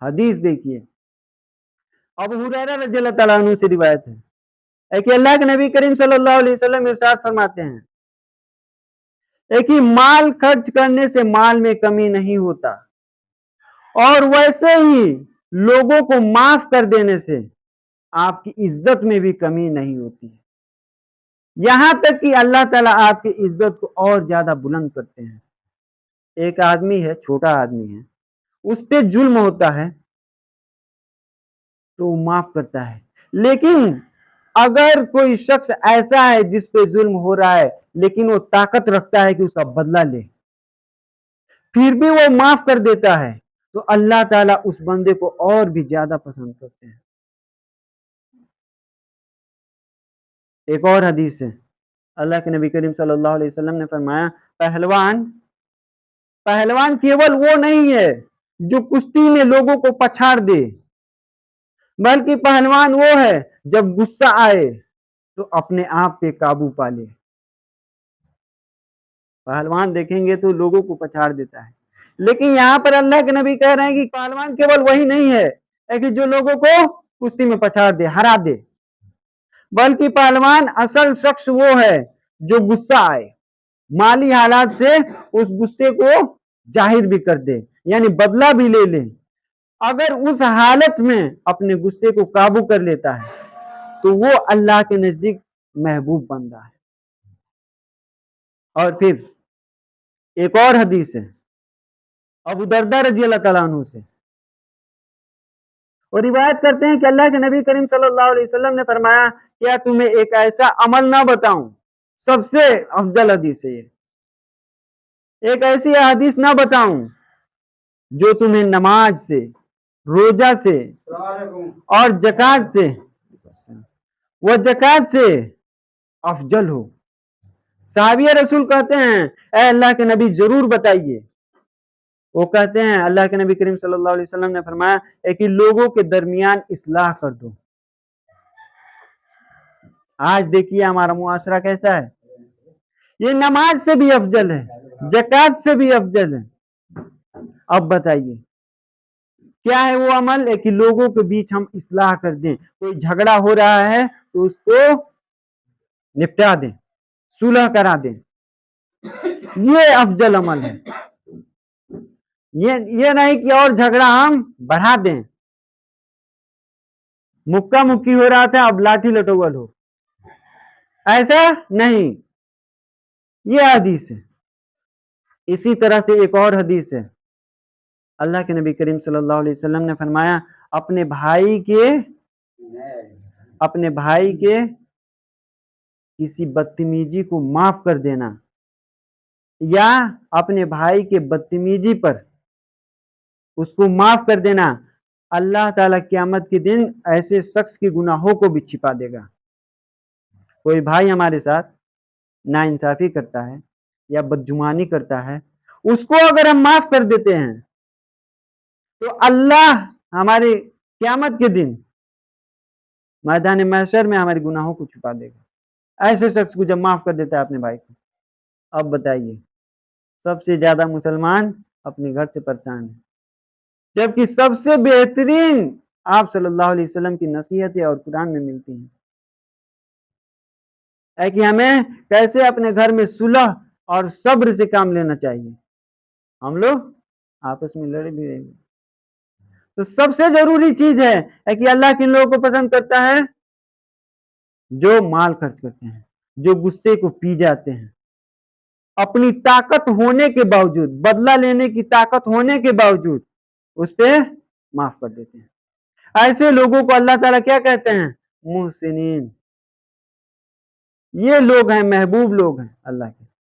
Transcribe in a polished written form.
حدیث دیکھیے، ابو ہریرہ رضی اللہ تعالیٰ عنہ سے روایت ہے کہ اللہ کے نبی کریم صلی اللہ علیہ وسلم ارشاد فرماتے ہیں کہ مال خرچ کرنے سے مال میں کمی نہیں ہوتا، اور ویسے ہی لوگوں کو معاف کر دینے سے آپ کی عزت میں بھی کمی نہیں ہوتی ہے، یہاں تک کہ اللہ تعالیٰ آپ کی عزت کو اور زیادہ بلند کرتے ہیں۔ ایک آدمی ہے، چھوٹا آدمی ہے، اس پہ ظلم ہوتا ہے تو وہ معاف کرتا ہے، لیکن اگر کوئی شخص ایسا ہے جس پہ ظلم ہو رہا ہے لیکن وہ طاقت رکھتا ہے کہ اس کا بدلہ لے، پھر بھی وہ معاف کر دیتا ہے، تو اللہ تعالیٰ اس بندے کو اور بھی زیادہ پسند کرتے ہیں۔ ایک اور حدیث ہے، اللہ کے نبی کریم صلی اللہ علیہ وسلم نے فرمایا، پہلوان کیول وہ نہیں ہے جو کشتی میں لوگوں کو پچھاڑ دے، بلکہ پہلوان وہ ہے جب غصہ آئے تو اپنے آپ پہ قابو پا لے۔ پہلوان دیکھیں گے تو لوگوں کو پچھاڑ دیتا ہے، لیکن یہاں پر اللہ کے نبی کہہ رہے ہیں کہ پہلوان کیول وہی نہیں ہے کہ جو لوگوں کو کشتی میں پچھاڑ دے، ہرا دے، بلکہ پہلوان اصل شخص وہ ہے جو غصہ آئے، مالی حالات سے اس غصے کو ظاہر بھی کر دے، یعنی بدلہ بھی لے لے۔ اگر اس حالت میں اپنے غصے کو قابو کر لیتا ہے تو وہ اللہ کے نزدیک محبوب بندہ ہے۔ اور پھر ایک اور حدیث ہے ابو درداء رضی اللہ تعالیٰ عنہ سے، اور روایت کرتے ہیں کہ اللہ کے نبی کریم صلی اللہ علیہ وسلم نے فرمایا، کیا تمہیں ایک ایسا عمل نہ بتاؤں، سب سے افضل حدیث ہے یہ، ایک ایسی حدیث نہ بتاؤں جو تمہیں نماز سے، روزہ سے اور زکات سے افضل ہو۔ صحابی رسول کہتے ہیں، اے اللہ کے نبی ضرور بتائیے۔ وہ کہتے ہیں، اللہ کے نبی کریم صلی اللہ علیہ وسلم نے فرمایا کہ لوگوں کے درمیان اصلاح کر دو۔ آج دیکھیے ہمارا معاشرہ کیسا ہے، یہ نماز سے بھی افضل ہے، زکات سے بھی افضل ہے۔ اب بتائیے کیا ہے وہ عمل ہے کہ لوگوں کے بیچ ہم اصلاح کر دیں، کوئی جھگڑا ہو رہا ہے تو اس کو نپٹا دیں، صلح کرا دیں، یہ افضل عمل ہے۔ یہ نہیں کہ اور جھگڑا ہم بڑھا دیں، مکہ مکی ہو رہا تھا اب لاٹھی لٹول ہو، ایسا نہیں، یہ حدیث ہے۔ اسی طرح سے ایک اور حدیث ہے، اللہ کے نبی کریم صلی اللہ علیہ وسلم نے فرمایا، اپنے بھائی کے کسی بدتمیزی کو معاف کر دینا، یا اپنے بھائی کے بدتمیزی پر اس کو معاف کر دینا، اللہ تعالیٰ قیامت کے دن ایسے شخص کے گناہوں کو بھی چھپا دے گا۔ کوئی بھائی ہمارے ساتھ ناانصافی کرتا ہے یا بدگمانی کرتا ہے، اس کو اگر ہم معاف کر دیتے ہیں تو اللہ ہمارے قیامت کے دن میدان محشر میں ہمارے گناہوں کو چھپا دے گا، ایسے شخص کو جب معاف کر دیتا ہے اپنے بھائی کو۔ اب بتائیے سب سے زیادہ مسلمان اپنے گھر سے پریشان ہیں، جبکہ سب سے بہترین آپ صلی اللہ علیہ وسلم کی نصیحتیں اور قرآن میں ملتی ہیں کہ ہمیں کیسے اپنے گھر میں صلح اور صبر سے کام لینا چاہیے۔ ہم لوگ آپس میں لڑے بھی رہیں گے، تو سب سے ضروری چیز ہے کہ اللہ کن لوگوں کو پسند کرتا ہے، جو مال خرچ کرتے ہیں، جو غصے کو پی جاتے ہیں، اپنی طاقت ہونے کے باوجود، بدلہ لینے کی طاقت ہونے کے باوجود اس پہ معاف کر دیتے ہیں۔ ایسے لوگوں کو اللہ تعالیٰ کیا کہتے ہیں؟ محسنین۔ یہ لوگ ہیں، محبوب لوگ ہیں اللہ کے۔